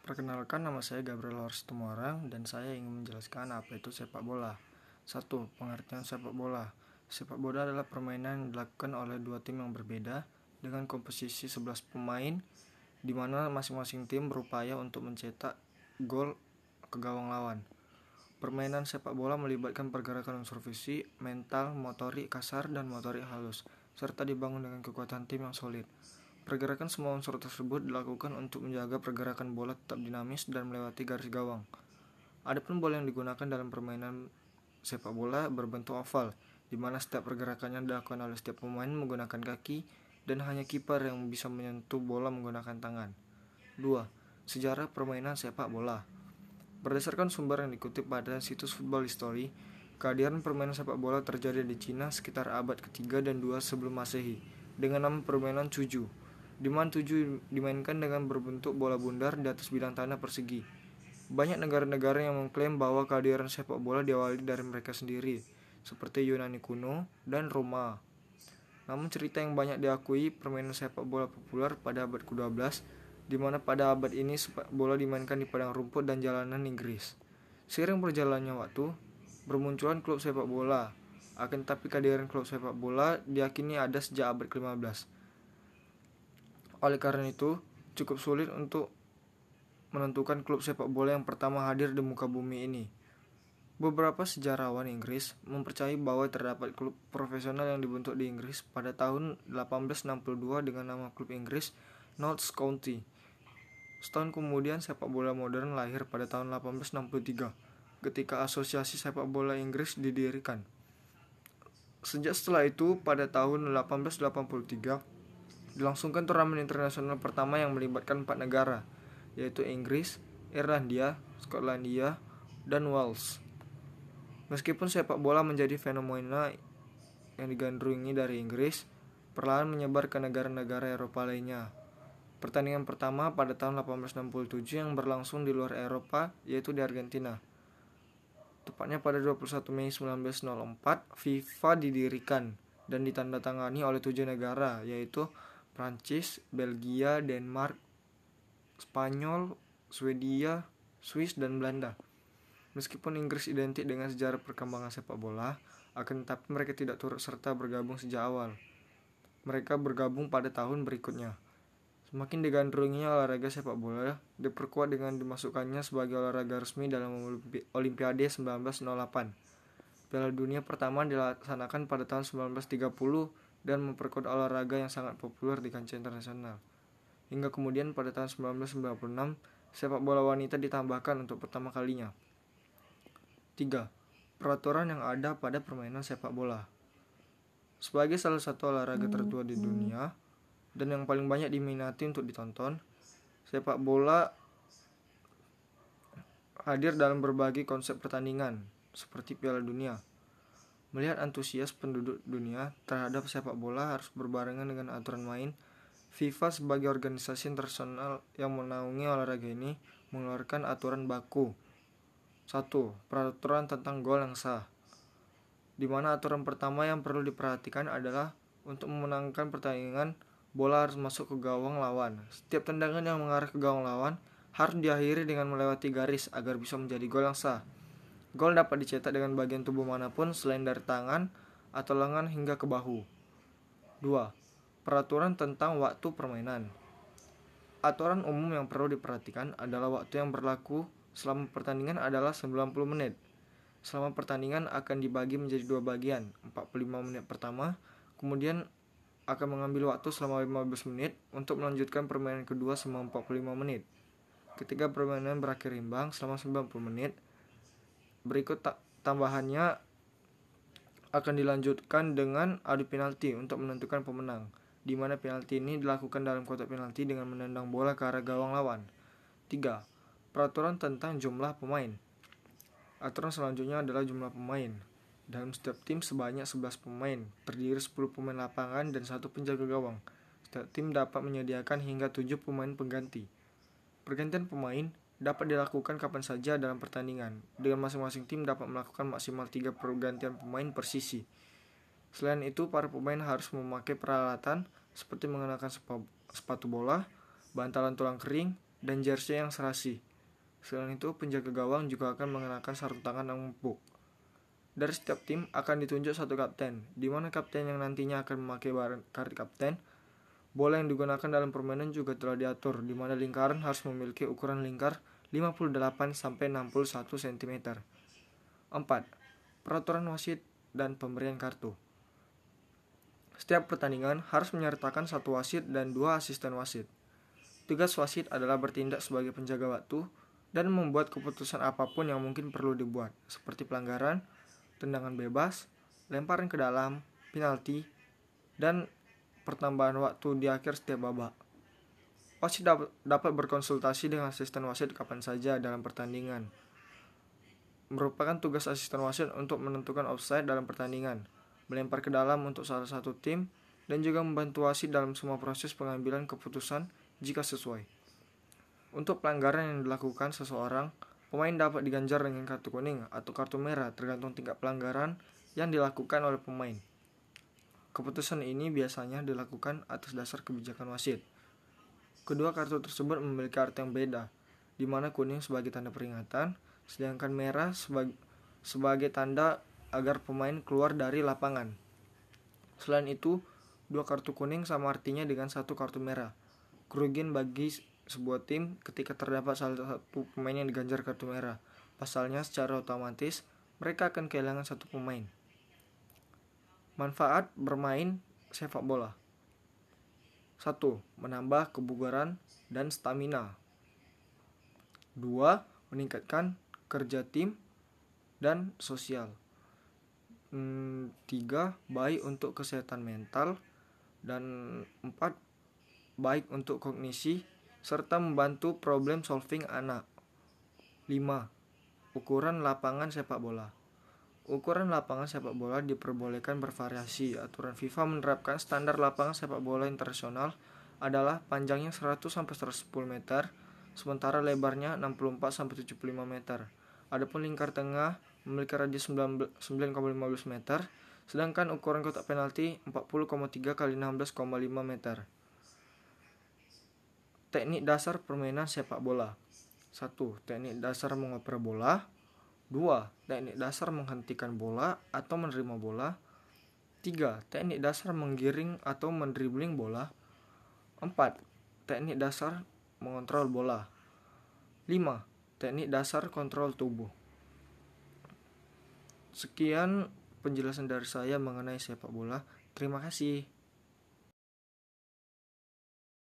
Perkenalkan, nama saya Gabriel Lawrence Tumorang dan saya ingin menjelaskan apa itu sepak bola. 1. Pengertian sepak bola. Sepak bola adalah permainan yang dilakukan oleh dua tim yang berbeda dengan komposisi 11 pemain di mana masing-masing tim berupaya untuk mencetak gol ke gawang lawan. Permainan sepak bola melibatkan pergerakan unsur fisik, mental, motorik kasar, dan motorik halus, serta dibangun dengan kekuatan tim yang solid. Pergerakan semua unsur tersebut dilakukan untuk menjaga pergerakan bola tetap dinamis dan melewati garis gawang. Adapun bola yang digunakan dalam permainan sepak bola berbentuk oval, di mana setiap pergerakannya dilakukan oleh setiap pemain menggunakan kaki dan hanya kiper yang bisa menyentuh bola menggunakan tangan. 2. Sejarah permainan sepak bola. Berdasarkan sumber yang dikutip pada situs Football History, kehadiran permainan sepak bola terjadi di Cina sekitar abad ke-3 dan 2 sebelum Masehi dengan nama permainan cuju, di mana tujuh dimainkan dengan berbentuk bola bundar di atas bidang tanah persegi. Banyak negara-negara yang mengklaim bahwa kehadiran sepak bola diawali dari mereka sendiri, seperti Yunani kuno dan Roma. Namun cerita yang banyak diakui permainan sepak bola populer pada abad ke-12, di mana pada abad ini sepak bola dimainkan di padang rumput dan jalanan Inggris. Seiring berjalannya waktu, bermunculan klub sepak bola. Akan tetapi kehadiran klub sepak bola diyakini ada sejak abad ke-15. Oleh karena itu, cukup sulit untuk menentukan klub sepak bola yang pertama hadir di muka bumi ini. Beberapa sejarawan Inggris mempercayai bahwa terdapat klub profesional yang dibentuk di Inggris pada tahun 1862 dengan nama klub Inggris Notts County. Setahun kemudian sepak bola modern lahir pada tahun 1863 ketika Asosiasi Sepak Bola Inggris didirikan. Sejak setelah itu, pada tahun 1883 dilangsungkan turnamen internasional pertama yang melibatkan 4 negara, yaitu Inggris, Irlandia, Skotlandia, dan Wales. Meskipun sepak bola menjadi fenomena yang digandrungi dari Inggris, perlahan menyebar ke negara-negara Eropa lainnya. Pertandingan pertama pada tahun 1867 yang berlangsung di luar Eropa, yaitu di Argentina. Tepatnya pada 21 Mei 1904, FIFA didirikan dan ditandatangani oleh 7 negara, yaitu Prancis, Belgia, Denmark, Spanyol, Swedia, Swiss, dan Belanda. Meskipun Inggris identik dengan sejarah perkembangan sepak bola, akan tetapi mereka tidak turut serta bergabung sejak awal. Mereka bergabung pada tahun berikutnya. Semakin digandrunginya olahraga sepak bola, diperkuat dengan dimasukkannya sebagai olahraga resmi dalam Olimpiade 1908. Piala Dunia pertama dilaksanakan pada tahun 1930 dan memperkuat olahraga yang sangat populer di kancah internasional. Hingga kemudian pada tahun 1996, sepak bola wanita ditambahkan untuk pertama kalinya. 3. Peraturan yang ada pada permainan sepak bola. Sebagai salah satu olahraga tertua di dunia dan yang paling banyak diminati untuk ditonton, sepak bola hadir dalam berbagai konsep pertandingan seperti Piala Dunia. Melihat antusias penduduk dunia terhadap sepak bola harus berbarengan dengan aturan main, FIFA sebagai organisasi internasional yang menaungi olahraga ini mengeluarkan aturan baku. 1. Peraturan tentang gol yang sah, di mana aturan pertama yang perlu diperhatikan adalah untuk memenangkan pertandingan, bola harus masuk ke gawang lawan. Setiap tendangan yang mengarah ke gawang lawan harus diakhiri dengan melewati garis agar bisa menjadi gol yang sah. Gol dapat dicetak dengan bagian tubuh manapun selain dari tangan atau lengan hingga ke bahu. 2. Peraturan tentang waktu permainan. Aturan umum yang perlu diperhatikan adalah waktu yang berlaku selama pertandingan adalah 90 menit. Selama pertandingan akan dibagi menjadi dua bagian, 45 menit pertama, kemudian akan mengambil waktu selama 15 menit untuk melanjutkan permainan kedua selama 45 menit. Ketika permainan berakhir imbang selama 90 menit, berikut tambahannya akan dilanjutkan dengan adu penalti untuk menentukan pemenang, di mana penalti ini dilakukan dalam kotak penalti dengan menendang bola ke arah gawang lawan. 3. Peraturan tentang jumlah pemain. Aturan selanjutnya adalah jumlah pemain. Dalam setiap tim sebanyak 11 pemain, terdiri 10 pemain lapangan dan 1 penjaga gawang. Setiap tim dapat menyediakan hingga 7 pemain pengganti. Pergantian pemain dapat dilakukan kapan saja dalam pertandingan, dengan masing-masing tim dapat melakukan maksimal 3 pergantian pemain per sisi. Selain itu, para pemain harus memakai peralatan seperti mengenakan sepatu bola, bantalan tulang kering, dan jersey yang serasi. Selain itu, penjaga gawang juga akan mengenakan sarung tangan yang empuk. Dari setiap tim akan ditunjuk satu kapten, di mana kapten yang nantinya akan memakai kartu kapten. Bola yang digunakan dalam permainan juga telah diatur, di mana lingkaran harus memiliki ukuran lingkar 58-61 cm. 4. Peraturan wasit dan pemberian kartu. Setiap pertandingan harus menyertakan satu wasit dan 2 asisten wasit. Tugas wasit adalah bertindak sebagai penjaga waktu dan membuat keputusan apapun yang mungkin perlu dibuat, seperti pelanggaran, tendangan bebas, lemparan ke dalam, penalti, dan pertambahan waktu di akhir setiap babak. Wasit dapat berkonsultasi dengan asisten wasit kapan saja dalam pertandingan. Merupakan tugas asisten wasit untuk menentukan offside dalam pertandingan, melempar ke dalam untuk salah satu tim, dan juga membantu wasit dalam semua proses pengambilan keputusan jika sesuai. Untuk pelanggaran yang dilakukan seseorang, pemain dapat diganjar dengan kartu kuning atau kartu merah tergantung tingkat pelanggaran yang dilakukan oleh pemain. Keputusan ini biasanya dilakukan atas dasar kebijakan wasit. Kedua kartu tersebut memiliki arti yang beda, di mana kuning sebagai tanda peringatan, sedangkan merah sebagai tanda agar pemain keluar dari lapangan. Selain itu, 2 kartu kuning sama artinya dengan 1 kartu merah. Kerugian bagi sebuah tim ketika terdapat salah satu pemain yang diganjar kartu merah. Pasalnya, secara otomatis, mereka akan kehilangan 1 pemain. Manfaat bermain sepak bola. 1. Menambah kebugaran dan stamina. 2. Meningkatkan kerja tim dan sosial. 3. Baik untuk kesehatan mental. Dan 4. Baik untuk kognisi serta membantu problem solving anak. 5. Ukuran lapangan sepak bola. Ukuran lapangan sepak bola diperbolehkan bervariasi. Aturan FIFA menerapkan standar lapangan sepak bola internasional adalah panjangnya 100-110 meter, sementara lebarnya 64-75 meter. Adapun lingkar tengah memiliki radius 9,15 meter, sedangkan ukuran kotak penalti 40,3 x 16,5 meter. Teknik dasar permainan sepak bola. 1. Teknik dasar mengoper bola. 2. Teknik dasar menghentikan bola atau menerima bola. 3. Teknik dasar menggiring atau mendribling bola. 4. Teknik dasar mengontrol bola. 5. Teknik dasar kontrol tubuh. Sekian penjelasan dari saya mengenai sepak bola. Terima kasih.